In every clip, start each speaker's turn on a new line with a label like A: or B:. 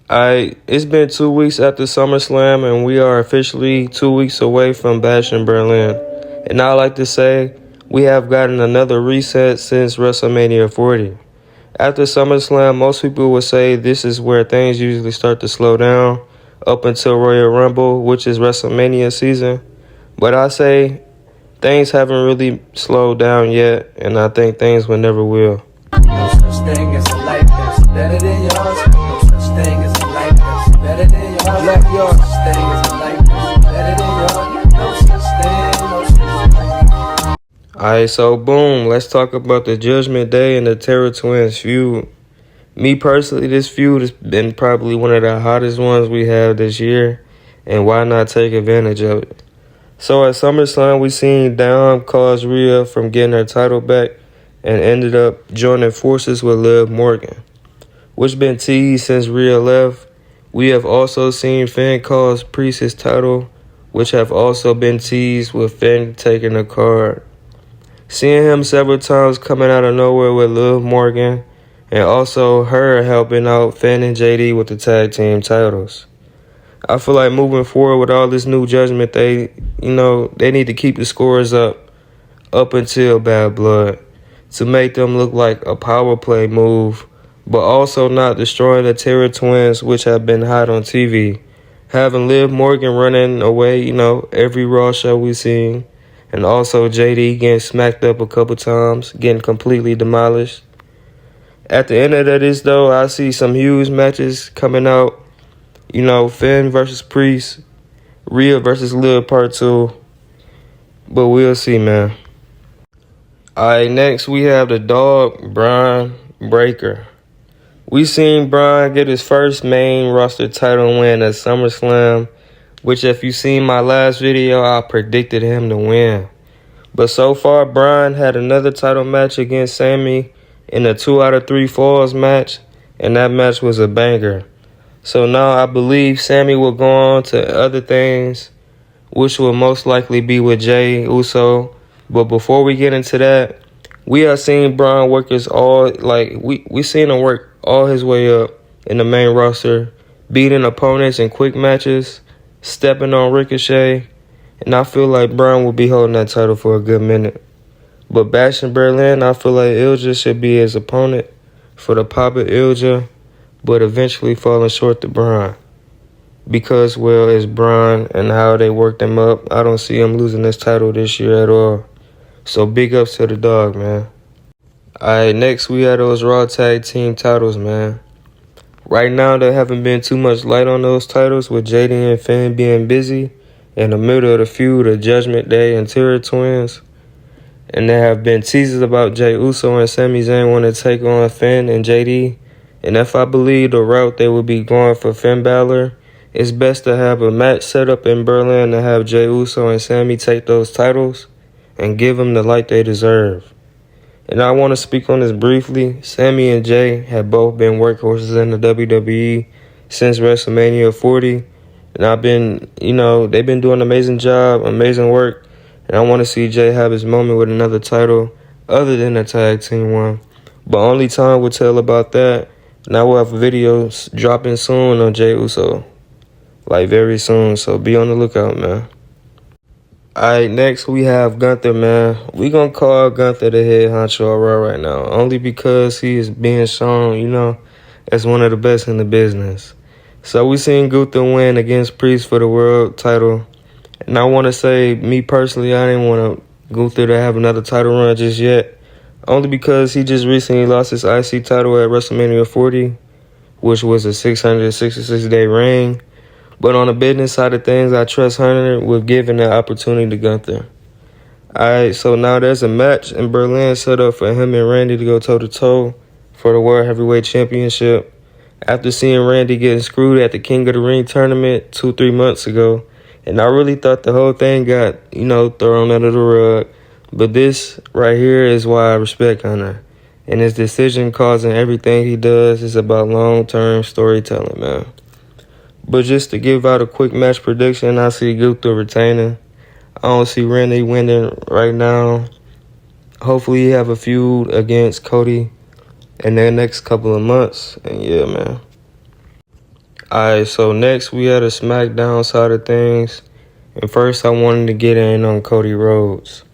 A: It's been 2 weeks after Summerslam, and we are officially 2 weeks away from Bash in Berlin. And I like to say we have gotten another reset since WrestleMania 40. After SummerSlam, most people would say this is where things usually start to slow down up until Royal Rumble, which is WrestleMania season. But I say things haven't really slowed down yet, and I think things will never will.
B: No such thing as a life that's better than yours. No such thing as a life that's better than yours. No such thing as a life that's better than yours. No such thing, no such thing.
A: Alright, so boom, let's talk about the Judgment Day and the Terror Twins feud. Me personally, this feud has been probably one of the hottest ones we have this year, and why not take advantage of it? So at SummerSlam, we seen Dom cause Rhea from getting her title back and ended up joining forces with Liv Morgan, which been teased since Rhea left. We have also seen Finn cause Priest his title, which have also been teased with Finn taking the card. Seeing him several times coming out of nowhere with Liv Morgan, and also her helping out Finn and JD with the tag team titles. I feel like moving forward with all this new Judgment, they need to keep the scores up until Bad Blood to make them look like a power play move, but also not destroying the Terror Twins, which have been hot on TV. Having Liv Morgan running away, every Raw show we seen, and also JD getting smacked up a couple times, getting completely demolished. At the end of this, though, I see some huge matches coming out. Finn versus Priest, Rhea versus Liv Part 2. But we'll see, man. Alright, next we have the dog, Braun Breaker. We seen Braun get his first main roster title win at SummerSlam, which if you seen my last video, I predicted him to win. But so far, Braun had another title match against Sammy in a 2 out of 3 falls match, and that match was a banger. So now I believe Sammy will go on to other things, which will most likely be with Jey Uso. But before we get into that, we have seen Braun work we seen him work all his way up in the main roster, beating opponents in quick matches, stepping on Ricochet, and I feel like Braun will be holding that title for a good minute. But Bash in Berlin, I feel like Ilja should be his opponent for the Papa Ilja, but eventually falling short to Braun. Because, well, it's Braun and how they worked him up, I don't see him losing this title this year at all. So big ups to the dog, man. Alright, next we have those Raw Tag Team titles, man. Right now, there haven't been too much light on those titles, with JD and Finn being busy in the middle of the feud of Judgment Day and Terror Twins. And there have been teases about Jey Uso and Sami Zayn want to take on Finn and JD. And if I believe the route they will be going for Finn Balor, it's best to have a match set up in Berlin to have Jey Uso and Sami take those titles and give them the light they deserve. And I want to speak on this briefly. Sami and Jey have both been workhorses in the WWE since WrestleMania 40. And they've been doing an amazing job, amazing work. And I want to see Jey have his moment with another title other than the tag team one. But only time will tell about that. And I will have videos dropping soon on Jey Uso. Like very soon. So be on the lookout, man. Alright, next we have Gunther, man. We gonna call Gunther the head honcho of Raw right now. Only because he is being shown, as one of the best in the business. So we seen Gunther win against Priest for the world title. And I want to say, me personally, I didn't want Gunther to have another title run just yet. Only because he just recently lost his IC title at WrestleMania 40, which was a 666-day reign. But on the business side of things, I trust Hunter with giving that opportunity to Gunther. Alright, so now there's a match in Berlin set up for him and Randy to go toe-to-toe for the World Heavyweight Championship. After seeing Randy getting screwed at the King of the Ring tournament 2-3 months ago. And I really thought the whole thing got, thrown under the rug. But this right here is why I respect Hunter. And his decision causing everything he does is about long-term storytelling, man. But just to give out a quick match prediction, I see Gunther retaining. I don't see Randy winning right now. Hopefully he have a feud against Cody in the next couple of months. And yeah, man. Alright, so next we had a SmackDown side of things. And first I wanted to get in on Cody Rhodes.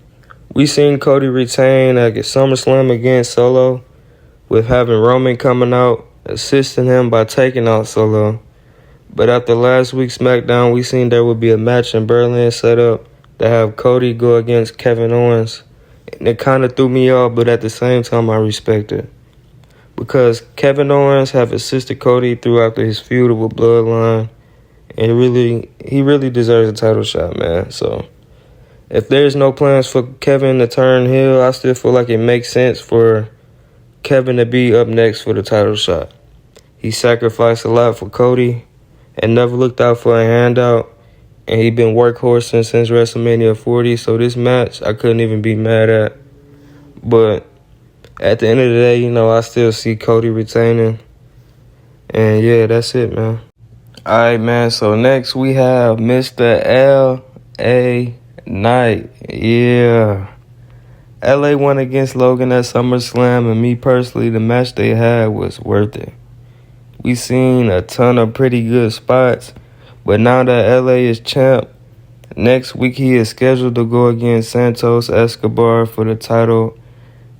A: We seen Cody retain at Summerslam against Solo, with having Roman coming out, assisting him by taking out Solo. But after last week's SmackDown, we seen there would be a match in Berlin set up to have Cody go against Kevin Owens. And it kind of threw me off, but at the same time I respect it. Because Kevin Owens have assisted Cody throughout his feud with Bloodline. And he really deserves a title shot, man. So if there's no plans for Kevin to turn heel, I still feel like it makes sense for Kevin to be up next for the title shot. He sacrificed a lot for Cody and never looked out for a handout. And he been workhorsing since WrestleMania 40. So this match, I couldn't even be mad at. But at the end of the day, I still see Cody retaining. And yeah, that's it, man. All right, man. So next we have Mr. L.A. Knight. Yeah. LA won against Logan at SummerSlam, and me personally, the match they had was worth it. We seen a ton of pretty good spots, but now that LA is champ, next week he is scheduled to go against Santos Escobar for the title.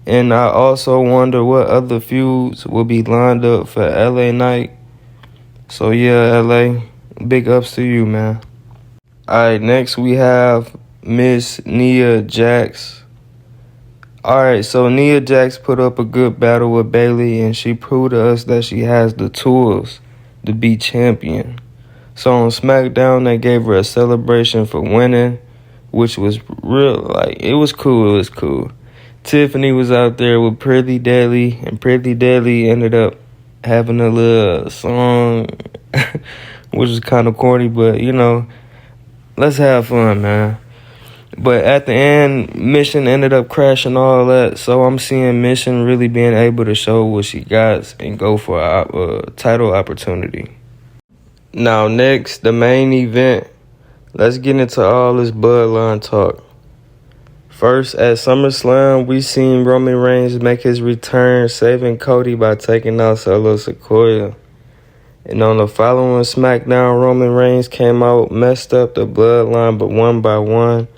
A: And I also wonder what other feuds will be lined up for LA Knight. So yeah, LA, big ups to you, man. Alright, next we have Miss Nia Jax. Alright, so Nia Jax put up a good battle with Bayley, and she proved to us that she has the tools to be champion. So on SmackDown, they gave her a celebration for winning, which was real, it was cool. Tiffany was out there with Pretty Deadly, and Pretty Deadly ended up having a little song, which is kind of corny, but, let's have fun, man. But at the end, Mission ended up crashing all that, so I'm seeing Mission really being able to show what she got and go for a title opportunity. Now next, the main event. Let's get into all this Bloodline talk. First, at SummerSlam, we seen Roman Reigns make his return, saving Cody by taking out Solo Sikoa. And on the following SmackDown, Roman Reigns came out, messed up the Bloodline, but one by one.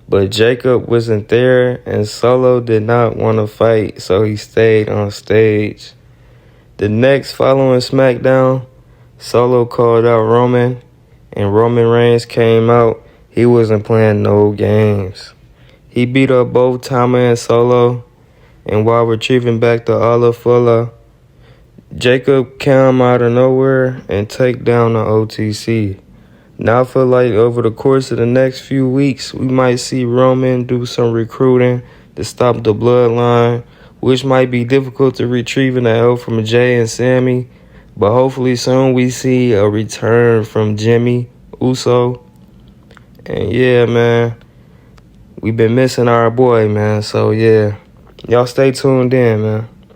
A: But Jacob wasn't there, and Solo did not want to fight, so he stayed on stage. The next following SmackDown, Solo called out Roman, and Roman Reigns came out. He wasn't playing no games. He beat up both Tama and Solo, and while retrieving back the Olafula, Jacob came out of nowhere and take down the OTC. Now I feel like over the course of the next few weeks, we might see Roman do some recruiting to stop the Bloodline, which might be difficult to retrieve in the help from Jay and Sammy. But hopefully soon we see a return from Jimmy Uso. And yeah, man, we've been missing our boy, man. So yeah, y'all stay tuned in, man.